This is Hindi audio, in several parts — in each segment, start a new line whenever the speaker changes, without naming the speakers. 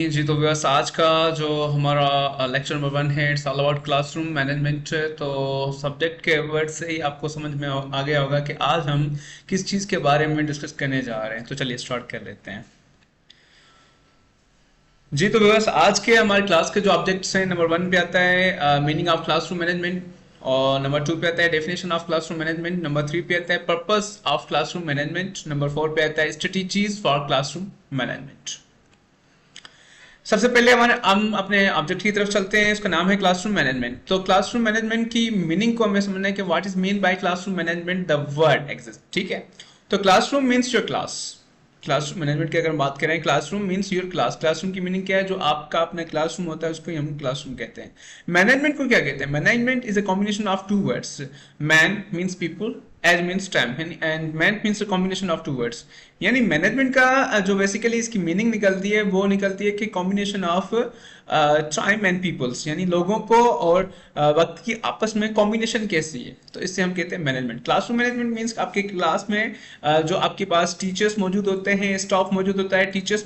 जी तो व्यवस्था आज का जो हमारा लेक्चर नंबर 1 है it's all about classroom management. तो सब्जेक्ट के वर्ड से ही आपको समझ में आ गया होगा कि आज हम किस चीज़ के बारे में डिस्कस करने जा रहे हैं। तो चलिए स्टार्ट कर लेते हैं। जी तो व्यवस्था आज के हमारे क्लास के जो ऑब्जेक्ट्स हैं, नंबर 1 पे आता है मीनिंग ऑफ क्लासरूम मैनेजमेंट, और नंबर 2 पे आता है definition of classroom management, number 3 पे आता है purpose of classroom management, number 4 पे आता है स्ट्रेटेजीज फॉर क्लासरूम मैनेजमेंट। सबसे पहले हम अपने ऑब्जेक्ट की तरफ चलते हैं। इसका नाम है क्लासरूम मैनेजमेंट। तो क्लासरूम मैनेजमेंट की मीनिंग को हमें समझना है कि what is mean by classroom management. The word exist, ठीक है। तो classroom means your class. Classroom management की अगर हम बात करें, classroom means your class. Classroom की मीनिंग क्या है? जो आपका अपना क्लासरूम होता है उसको ही हम क्लासरूम कहते हैं। मैनेजमेंट को क्या कहते हैं? Management is a combination of two words. Man means people, age means time, and man means a combination of two words. यानी मैनेजमेंट का जो बेसिकली इसकी मीनिंग निकलती है वो निकलती है कि combination of time and peoples, यानी लोगों को और वक्त की आपस में कॉम्बिनेशन कैसी है, तो इससे हम कहते हैं मैनेजमेंट। क्लासरूम मैनेजमेंट मीन्स आपके क्लास में जो आपके पास टीचर्स मौजूद होते हैं, स्टाफ मौजूद होता है, टीचर्स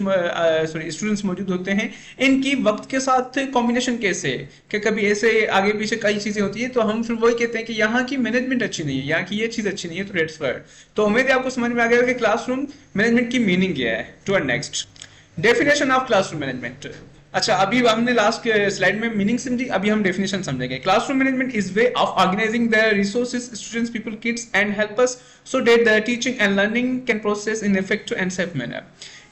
सॉरी स्टूडेंट्स मौजूद होते हैं, इनकी वक्त के साथ कॉम्बिनेशन कैसे है। कि कभी ऐसे आगे पीछे कई चीजें होती है तो हम फिर वही कहते हैं कि यहाँ की मैनेजमेंट अच्छी नहीं है, यहाँ की ये चीज अच्छी नहीं है, तो रेट्स फर्ड। तो उम्मीद है आपको समझ में आ गया कि क्लासरूम मैनेजमेंट की मीनिंग क्या है। To next, definition of classroom management. अच्छा, अभी हमने लास्ट स्लाइड में मीनिंग समझी, अभी हम डेफिनेशन समझेंगे। Classroom management is way of organizing the resources students people kids and helpers so that the teaching and learning can process in effective and safe manner.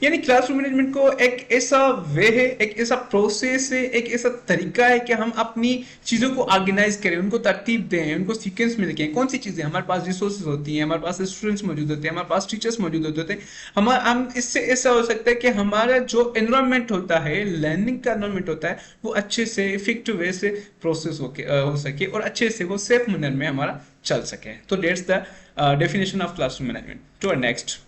यानी क्लासरूम मैनेजमेंट को एक ऐसा वे है, एक ऐसा प्रोसेस है, एक ऐसा तरीका है कि हम अपनी चीजों को ऑर्गेनाइज करें, उनको तरतीब दें, उनको सीक्वेंस में लिखें। कौन सी चीजें हमारे पास रिसोर्सेज होती हैं, हमारे पास स्टूडेंट्स मौजूद होते हैं, हमारे पास टीचर्स मौजूद होते हैं। हम इससे ऐसा हो सकता है कि हमारा जो एनवायरमेंट होता है, लर्निंग का एनवायरमेंट होता है, वो अच्छे से इफेक्टिव वे से प्रोसेस हो सके और अच्छे से वो सेफ मैनर में हमारा चल सके। तो that's the definition of classroom management. To next,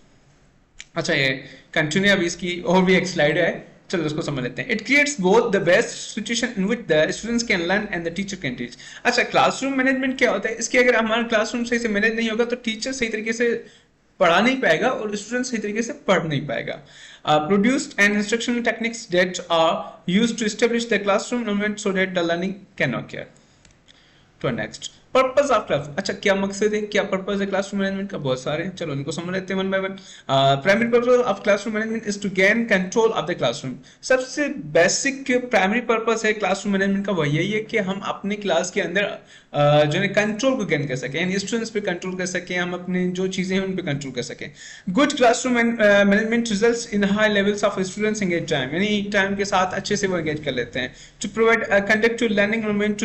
अच्छा ये कंटिन्यू, अभी इसकी और भी एक स्लाइड है, चलो उसको समझ लेते हैं। It creates both the best situation in which the students can learn and the teacher can teach. अच्छा, क्लासरूम मैनेजमेंट क्या होता है? इसके अगर हमारा क्लासरूम सही से मैनेज नहीं होगा तो टीचर सही तरीके से पढ़ा नहीं पाएगा और स्टूडेंट सही तरीके से पढ़ नहीं पाएगा। Produced and instructional techniques that are used to establish the classroom environment so that the learning can occur. To next, purpose of class. अच्छा, क्या मकसद है, क्या पर्पस है क्लासरूम मैनेजमेंट का? बहुत सारे हैं, चलो इनको समझ लेते हैं one by one. Primary purpose of classroom management is to gain control of the classroom. सबसे बेसिक प्राइमरी पर्पस है क्लासरूम मैनेजमेंट का, वह यही है कि हम अपने क्लास के अंदर जो है कंट्रोल को गेन कर सकें, यानी स्टूडेंट्स पे कंट्रोल कर सकें, हम अपने जो चीजें हैं उन पे कंट्रोल कर सकें। Good classroom management results in high levels of students engage time, यानी टाइम के साथ अच्छे से वो एंगेज कर लेते हैं। To provide conductive learning environment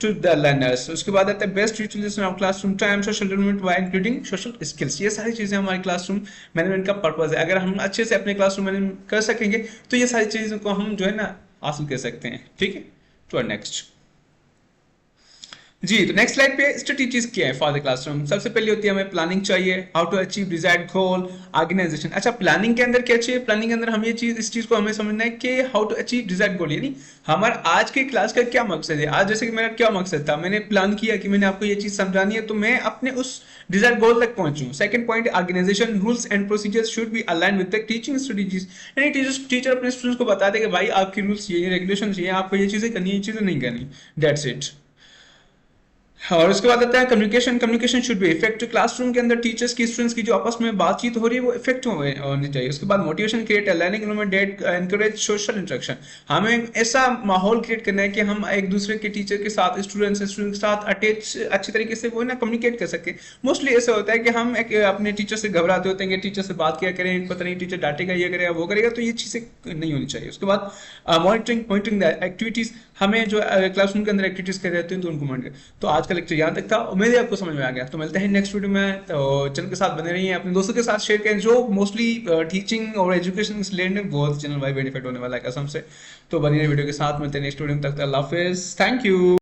to the learners. उसके बाद आता है best utilization of classroom time, social development by including social skills. ये सारी चीजें हमारे क्लासरूम मैनेजमेंट का पर्पस है। अगर हम अच्छे से अपने क्लासरूम मैनेजमेंट कर सकेंगे तो ये सारी चीजों को हम जो है ना हासिल कर सकते हैं, ठीक है। तो नेक्स्ट जी, तो नेक्स्ट स्लाइड पे स्ट्रेटेजीज क्या है फॉर द क्लासरूम। सबसे पहले होती है हमें प्लानिंग चाहिए, how to achieve desired goal, organization. अच्छा, प्लानिंग के अंदर क्या चाहिए? प्लानिंग के अंदर हम ये चीज, इस चीज को हमें समझना है कि हाउ टू अचीव डिजायर्ड गोल, यानी हमारा आज के क्लास का क्या मकसद है। आज जैसे कि मेरा क्या मकसद था, मैंने प्लान किया कि मैंने आपको ये चीज समझानी है तो मैं अपने उस डिजायर्ड गोल तक पहुंचूं। Second point, organisation, rules and procedures should be align with the teaching strategies, यानी टीचर अपने स्टूडेंट्स को बता दे कि भाई आपके रूल्स ये, रेगुलेशन ये, आपको ये चीजें करनी है, ये चीजें नहीं करनी। That's it. और उसके बाद आता है communication. Communication should be effective. Classroom के अंदर टीचर्स की स्टूडेंट्स की जो आपस में बातचीत हो रही है वो इफेक्टिव होनी चाहिए। उसके बाद motivation create, learning environment that encourage social interaction. हमें ऐसा माहौल क्रिएट करना है कि हम एक दूसरे के टीचर के साथ, स्टूडेंट्स के साथ अटैच अच्छी तरीके से वो ना कम्युनिकेट कर सके। मोस्टली ऐसा होता है कि हम एक अपने टीचर से घबराते होते हैं कि टीचर से बात क्या करें, पता नहीं टीचर डांटेगा, ये करेगा, वो करेगा, तो ये चीजें नहीं होनी चाहिए। उसके बाद मॉनिटरिंग द एक्टिविटीज, हमें जो क्लासरूम के अंदर एक्टिविटीज कर रहते हैं तो उनको मॉनिटर। तो आज का लेक्चर यहाँ तक था, उम्मीद है आपको समझ में आ गया। तो मिलते हैं नेक्स्ट वीडियो में। तो चैनल के साथ बने रहिए, अपने दोस्तों के साथ शेयर करें जो मोस्टली टीचिंग और एजुकेशन से रिलेटेड, बहुत चैनल भाई बेनिफिट होने वाला है कसम से। तो बनी रही वीडियो के साथ, मिलते हैं नेक्स्ट वीडियो में, तक अल्लाह हाफिज, थैंक यू।